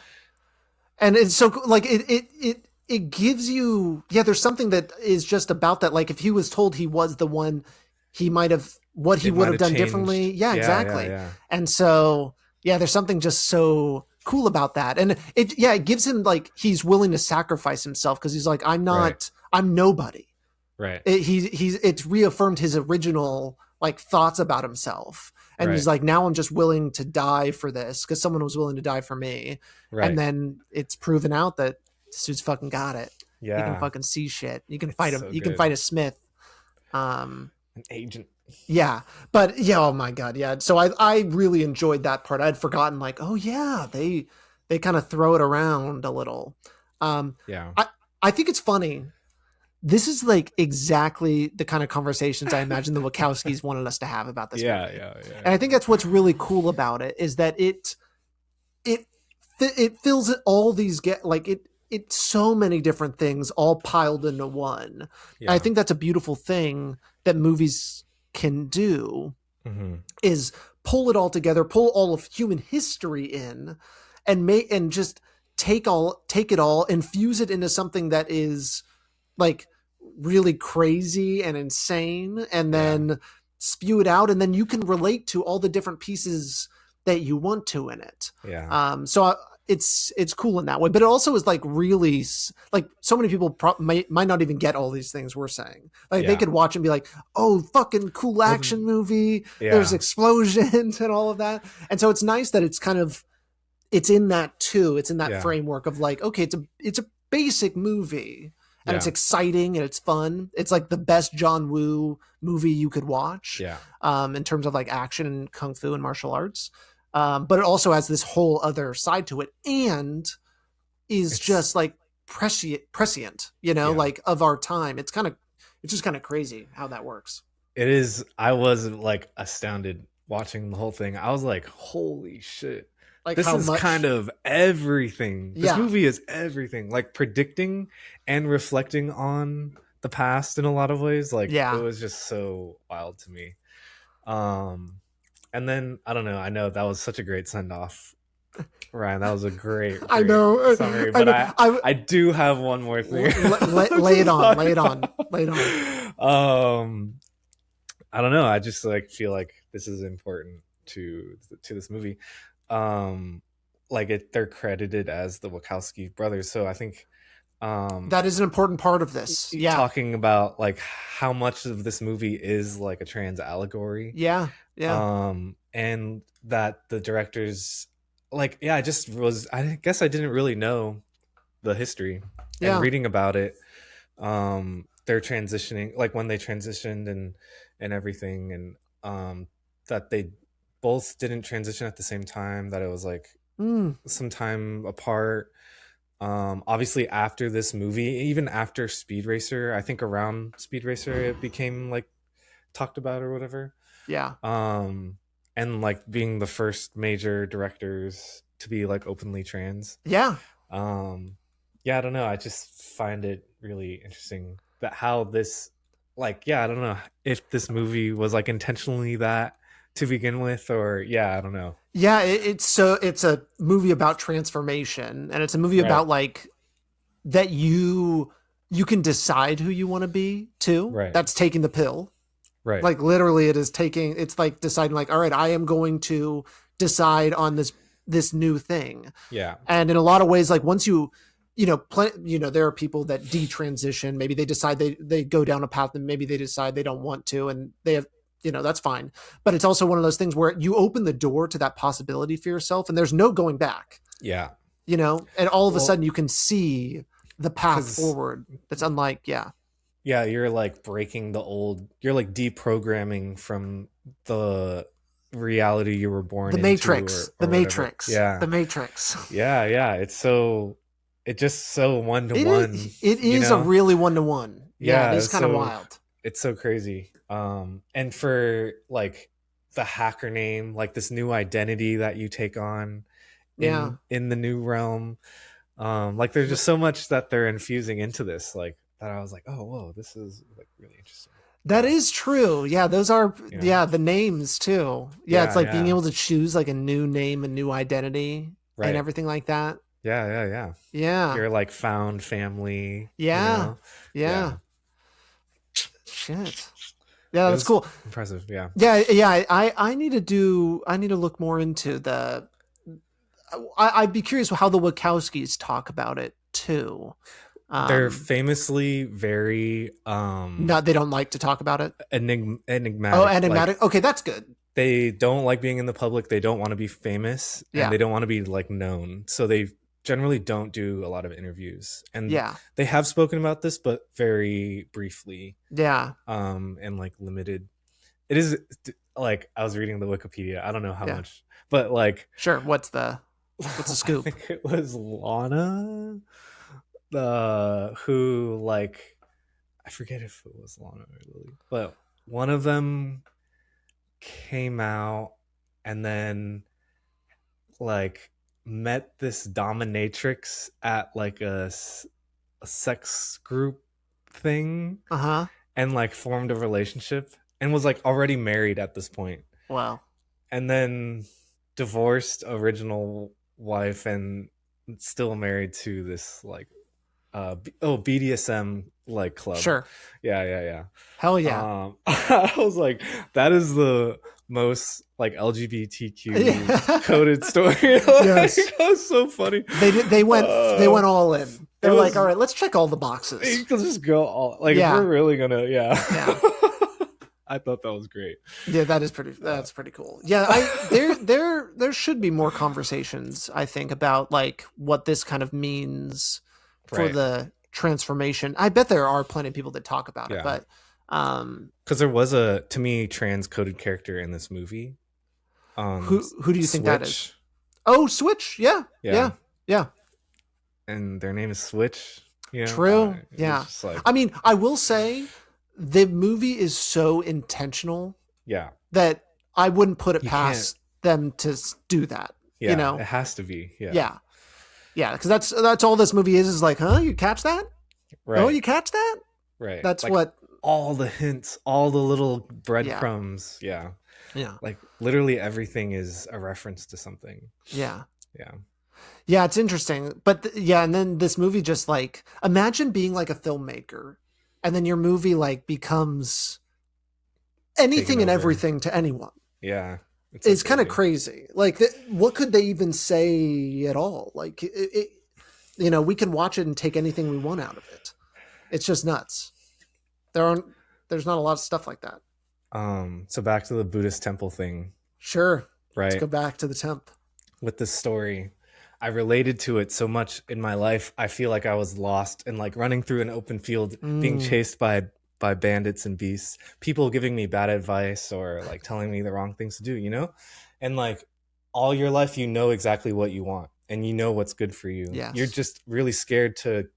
And it's so like it gives you, there's something that is just about that. Like if he was told he was the one, he might have, what he would have done changed differently. Yeah, exactly. And so, there's something just so cool about that. And it gives him like, he's willing to sacrifice himself because he's like, I'm nobody. Right. It's reaffirmed his original like thoughts about himself. And he's like, now I'm just willing to die for this because someone was willing to die for me. Right. And then it's proven out that this dude's fucking got it. Yeah. He can fucking see shit. You can It's fight him. so You good. can fight a Smith. An agent. Yeah. But yeah, oh my God. Yeah. So I really enjoyed that part. I'd forgotten, like, oh yeah, they kind of throw it around a little. Yeah. I think it's funny. This is like exactly the kind of conversations I imagine the Wachowskis wanted us to have about this movie. Yeah. And I think that's what's really cool about it, is that it fills it all these it's so many different things all piled into one. Yeah. I think that's a beautiful thing that movies can do, is pull it all together, pull all of human history in, and just take it all, infuse it into something that is like really crazy and insane, and then spew it out, and then you can relate to all the different pieces that you want to in it. Yeah. So it's cool in that way, but it also is like really, like, so many people might not even get all these things we're saying. Like they could watch and be like, oh, fucking cool action movie. There's explosions and all of that. And so it's nice that it's kind of, it's in that too. It's in that framework of like, okay, it's a basic movie, and it's exciting and it's fun. It's like the best John Woo movie you could watch. Yeah. In terms of like action and kung fu and martial arts. But it also has this whole other side to it, and it's just like prescient, like of our time. It's just kind of crazy how that works. It is. I was like astounded watching the whole thing. I was like, holy shit. Like, this is kind of everything. This movie is everything. Like predicting and reflecting on the past in a lot of ways. Like it was just so wild to me. And then I don't know. I know that was such a great send off, Ryan. That was a great I know summary. But I do have one more thing. Lay it on. Lay it on. I don't know. I just like feel like this is important to this movie. Like they're credited as the Wachowski brothers, so I think that is an important part of this. Yeah, talking about like how much of this movie is like a trans allegory. Yeah. And that the directors, like, I guess I didn't really know the history. And reading about it, they're transitioning, like when they transitioned and everything, and that they both didn't transition at the same time, that it was like some time apart. Obviously after this movie, even after Speed Racer, I think around Speed Racer it became like talked about or whatever. And like being the first major directors to be like openly trans. I don't know, I just find it really interesting that how this, like, I don't know if this movie was like intentionally that to begin with, or I don't know. It's a movie about transformation, and it's a movie about like that you can decide who you want to be too. That's taking the pill. Like literally it's like deciding like, all right, I am going to decide on this new thing. And in a lot of ways, like once there are people that detransition, maybe they decide they go down a path and maybe they decide they don't want to, and they have, that's fine. But it's also one of those things where you open the door to that possibility for yourself, and there's no going back. And all of a sudden you can see the path forward. That's unlike, you're like breaking you're like deprogramming from the reality you were born into. Matrix. The Matrix. It's just so one-to-one. It is a really one-to-one. It's kind of wild. It's so crazy. And for like the hacker name, like this new identity that you take on in the new realm, like there's just so much that they're infusing into this, like that I was like, oh whoa, this is like really interesting. That is true. Those are the names too. It's like being able to choose like a new name, a new identity, and everything like that. You're like found family. Shit. That's cool. Impressive. I need to look more into the. I'd be curious how the Wachowskis talk about it too. They're famously very no, they don't like to talk about it. Enigmatic. Oh, enigmatic. Okay, that's good. they don't like being in the public. They don't want to be famous, and Yeah. they don't want to be like known. So they generally don't do a lot of interviews. And Yeah. they have spoken about this, but very briefly, Yeah. and like limited. It is like I was reading the Wikipedia. I don't know how Yeah. much, but like Sure. What's the I scoop? think it was Lana, the who like I forget if it was Lana or Lily, but one of them came out and then like met this dominatrix at like a sex group thing Uh-huh. and like formed a relationship and was like already married at this point, Wow. and then divorced original wife and still married to this like BDSM like club. Sure. Yeah. Hell yeah. I was like, that is the most like LGBTQ coded story. Like, Yes. that was so funny. They went all in. They're like, all right, let's check all the You boxes. can just go all like Yeah. if we're really gonna Yeah. I thought that was great. Yeah, that's pretty cool. Yeah, there should be more conversations, I think, about like what this kind of means for Right. the transformation. I bet there are plenty of people that talk about it, Yeah. but Because there was a, to me, trans coded character in this movie. who do you think that is? Switch. Oh, Switch. Yeah. And their name is Switch. You know? True. It's Yeah. just like, I mean, I will say the movie is so intentional yeah. that I wouldn't put it You past them to do that. Yeah. You know? It has to be. Yeah. Yeah. Yeah. Because that's all this movie is like, huh? You catch that? Right. Oh, you catch that? Right. That's like, what. all the hints, all the little breadcrumbs. Yeah. Yeah. Like literally everything is a reference to something. Yeah. Yeah. Yeah. It's interesting. But yeah. And then this movie just like, imagine being like a filmmaker and then your movie like becomes anything and everything to anyone. Yeah. It's kind of crazy. Like, what could they even say at all? Like, you know, we can watch it and take anything we want out of it. It's just nuts. There's not a lot of stuff like that. So back to the Buddhist temple thing. Sure. Right. Let's go back to the temp. With this story, I related to it so much in my life. I feel like I was lost and like running through an open field, being chased by bandits and beasts, people giving me bad advice or like telling me the wrong things to do, you know? And like all your life, you know exactly what you want and you know what's good for you. Yes. You're just really scared to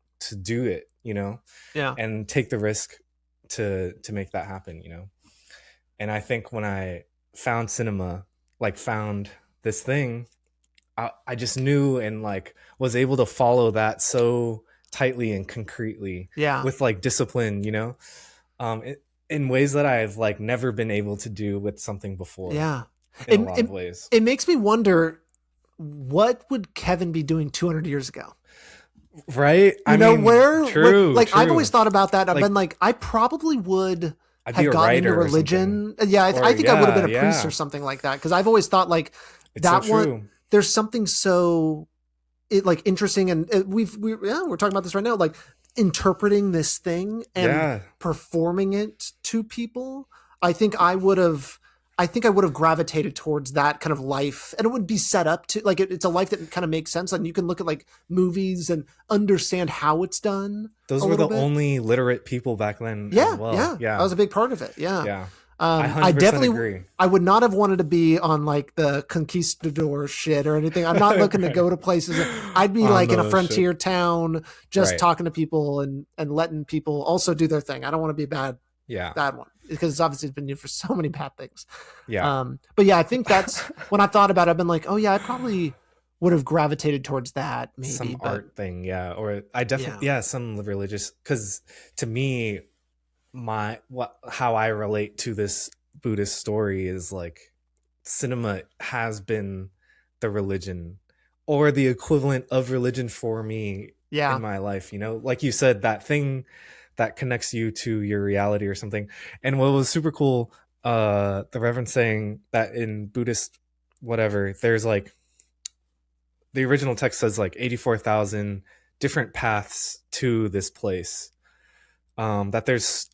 do it, you know? Yeah. And take the risk to make that happen, you know? And I think when I found cinema, like found this thing, I just knew and like was able to follow that so tightly and concretely. Yeah. With like discipline, you know? In ways that I've like never been able to do with something before. Yeah. In a lot of ways. It makes me wonder, what would Kevin be doing 200 years ago? Right? I mean, where? True. I've always thought about that. I've been like, I probably would have gotten into religion. Yeah, I think I would have been a priest or something like that. Because I've always thought like that one. There's something so interesting, and we're talking about this right now, like interpreting this thing and performing it to people. I think I would have gravitated towards that kind of life, and it would be set up to like it's a life that kind of makes sense, and you can look at like movies and understand how it's done. Those were the only literate people back then. Yeah, as well. Yeah, that was a big part of it. Yeah. I definitely agree. I would not have wanted to be on like the conquistador shit or anything. I'm not looking to go to places. I'd be like in a frontier town, just talking to people and letting people also do their thing. I don't want to be a bad one, because it's obviously been used for so many bad things. Yeah. But yeah, I think that's when I've thought about it, I've been like, oh yeah, I probably would have gravitated towards that. Maybe some art thing. Yeah. Or I definitely, some religious, because to me, how I relate to this Buddhist story is like cinema has been the religion or the equivalent of religion for me in my life, you know, like you said, that thing that connects you to your reality or something. And what was super cool, the Reverend saying that in Buddhist whatever, there's like the original text says like 84,000 different paths to this place, that there's,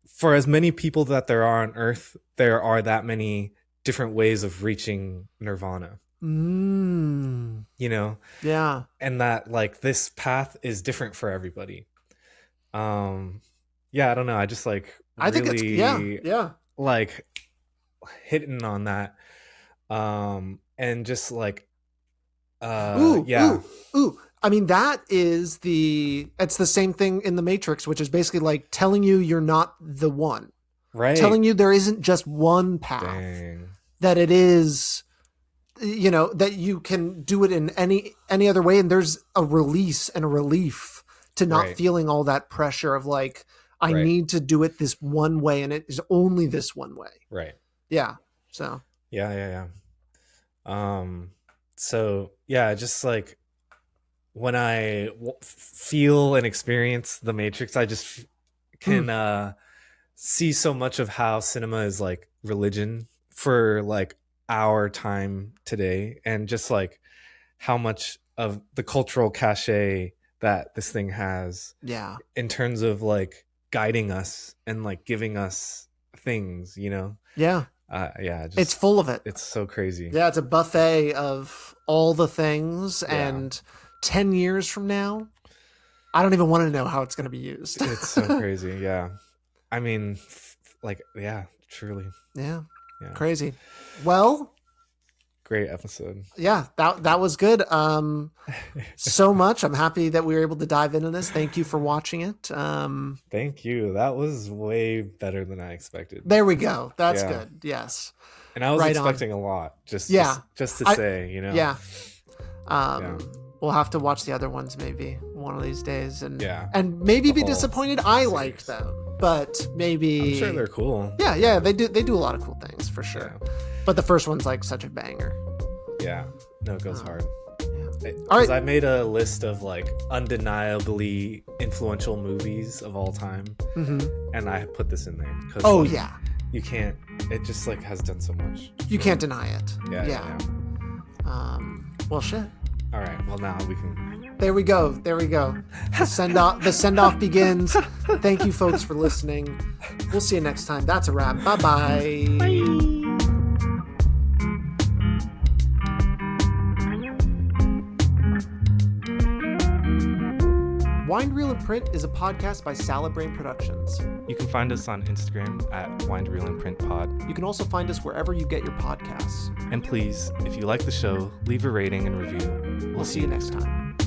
for as many people that there are on earth, there are that many different ways of reaching nirvana. You know? Yeah. And that like this path is different for everybody. Yeah, I don't know. I just like I think it's yeah. like hitting on that. And just like Ooh. I mean, it's the same thing in the Matrix, which is basically like telling you you're not the one. Right. Telling you there isn't just one path. Dang. That it is, that you can do it in any other way. And there's a release and a relief to not feeling all that pressure of like, I need to do it this one way, and it is only this one way. Right. Yeah. So. Yeah. So yeah, just like when I feel and experience the Matrix, I just can see so much of how cinema is like religion for like our time today, and just like how much of the cultural cachet that this thing has. Yeah. In terms of like guiding us and like giving us things, Yeah. It's full of it. It's so crazy. Yeah, it's a buffet of all the things, and 10 years from now, I don't even want to know how it's going to be used. It's so crazy. Yeah. I mean, like, yeah, truly. Yeah. Crazy. Well, great episode. Yeah, that was good. So much. I'm happy that we were able to dive into this. Thank you for watching it. Thank you. That was way better than I expected. There we go. That's good. Yes. And I was expecting a lot. Just to say, Yeah. We'll have to watch the other ones maybe one of these days, and maybe be disappointed. I like them, but maybe I'm sure they're cool. Yeah. They do a lot of cool things for sure. Yeah. But the first one's like such a banger. Yeah. No, it goes hard. Yeah. All right. I made a list of like undeniably influential movies of all time, and I put this in there. You can't. It just like has done so much. You can't deny it. Yeah. Well, shit. All right. Well, now we can. There we go. The send off begins. Thank you, folks, for listening. We'll see you next time. That's a wrap. Bye-bye. Bye. Wind Reel and Print is a podcast by Salad Brain Productions. You can find us on Instagram at Wind Reel and Print Pod. You can also find us wherever you get your podcasts. And please, if you like the show, leave a rating and review. We'll see you next time.